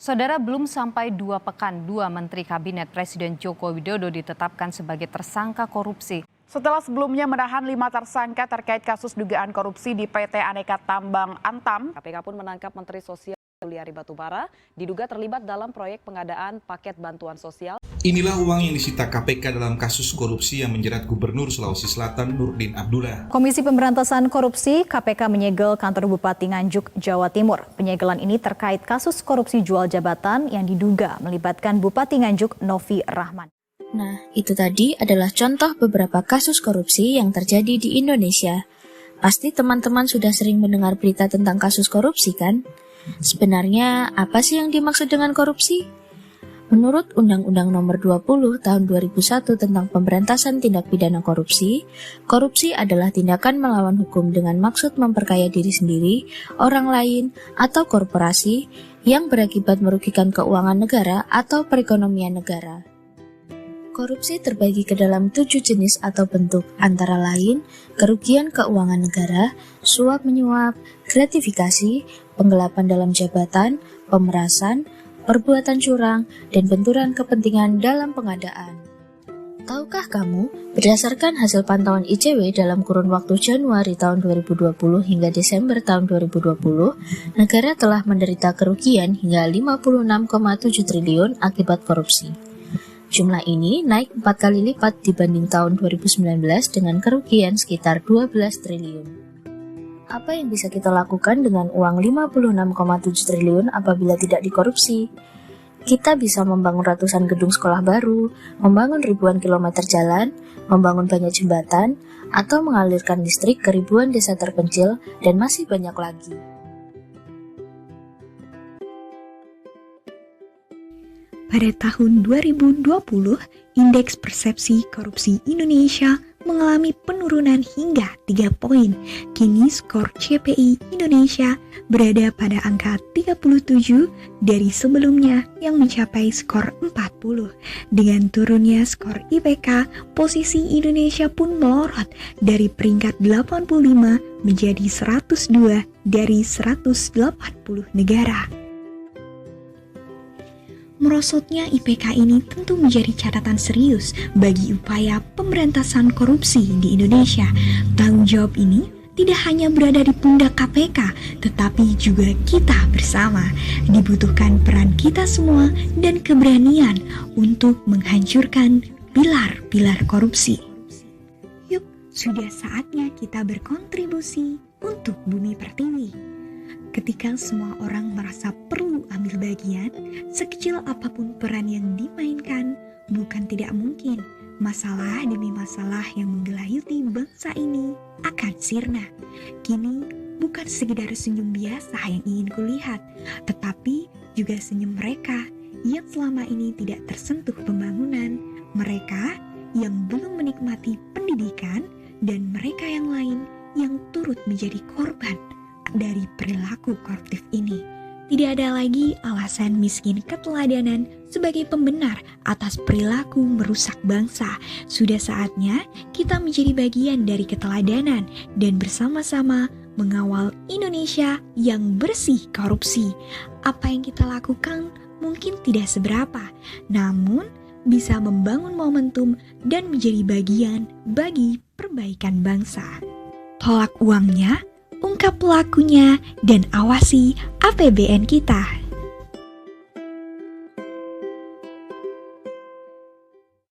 Saudara, belum sampai 2 pekan, 2 Menteri Kabinet Presiden Joko Widodo ditetapkan sebagai tersangka korupsi. Setelah sebelumnya menahan 5 tersangka terkait kasus dugaan korupsi di PT Aneka Tambang Antam, KPK pun menangkap Menteri Sosial Juliari Batubara, diduga terlibat dalam proyek pengadaan paket bantuan sosial. Inilah uang yang disita KPK dalam kasus korupsi yang menjerat Gubernur Sulawesi Selatan Nurdin Abdullah. Komisi Pemberantasan Korupsi KPK menyegel kantor Bupati Nganjuk, Jawa Timur. Penyegelan ini terkait kasus korupsi jual jabatan yang diduga melibatkan Bupati Nganjuk Novi Rahman. Nah, itu tadi adalah contoh beberapa kasus korupsi yang terjadi di Indonesia. Pasti teman-teman sudah sering mendengar berita tentang kasus korupsi kan? Sebenarnya apa sih yang dimaksud dengan korupsi? Menurut Undang-Undang Nomor 20 Tahun 2001 tentang Pemberantasan Tindak Pidana Korupsi, korupsi adalah tindakan melawan hukum dengan maksud memperkaya diri sendiri, orang lain, atau korporasi yang berakibat merugikan keuangan negara atau perekonomian negara. Korupsi terbagi ke dalam 7 jenis atau bentuk, antara lain kerugian keuangan negara, suap-menyuap, gratifikasi, penggelapan dalam jabatan, pemerasan, perbuatan curang, dan benturan kepentingan dalam pengadaan. Tahukah kamu, berdasarkan hasil pantauan ICW dalam kurun waktu Januari tahun 2020 hingga Desember tahun 2020, negara telah menderita kerugian hingga 56,7 triliun akibat korupsi. Jumlah ini naik 4 kali lipat dibanding tahun 2019 dengan kerugian sekitar 12 triliun. Apa yang bisa kita lakukan dengan uang 56,7 triliun apabila tidak dikorupsi? Kita bisa membangun ratusan gedung sekolah baru, membangun ribuan kilometer jalan, membangun banyak jembatan, atau mengalirkan listrik ke ribuan desa terpencil, dan masih banyak lagi. Pada tahun 2020, Indeks Persepsi Korupsi Indonesia mengalami penurunan hingga 3 poin. Kini skor CPI Indonesia berada pada angka 37 dari sebelumnya yang mencapai skor 40. Dengan turunnya skor IPK, posisi Indonesia pun melorot dari peringkat 85 menjadi 102 dari 180 negara. Merosotnya IPK ini tentu menjadi catatan serius bagi upaya pemberantasan korupsi di Indonesia. Tanggung jawab ini tidak hanya berada di pundak KPK, tetapi juga kita bersama. Dibutuhkan peran kita semua dan keberanian untuk menghancurkan pilar-pilar korupsi. Yuk, sudah saatnya kita berkontribusi untuk Bumi Pertiwi. Ketika semua orang merasa perlu ambil bagian, sekecil apapun peran yang dimainkan, bukan tidak mungkin masalah demi masalah yang menggelayuti bangsa ini akan sirna. Kini bukan sekedar senyum biasa yang ingin kulihat, tetapi juga senyum mereka yang selama ini tidak tersentuh pembangunan, mereka yang belum menikmati pendidikan, dan mereka yang lain yang turut menjadi korban dari perilaku koruptif ini. Tidak ada lagi alasan miskin keteladanan sebagai pembenar atas perilaku merusak bangsa. Sudah saatnya kita menjadi bagian dari keteladanan dan bersama-sama mengawal Indonesia yang bersih korupsi. Apa yang kita lakukan mungkin tidak seberapa, namun bisa membangun momentum dan menjadi bagian bagi perbaikan bangsa. Tolak uangnya, ungkap pelakunya, dan awasi APBN kita.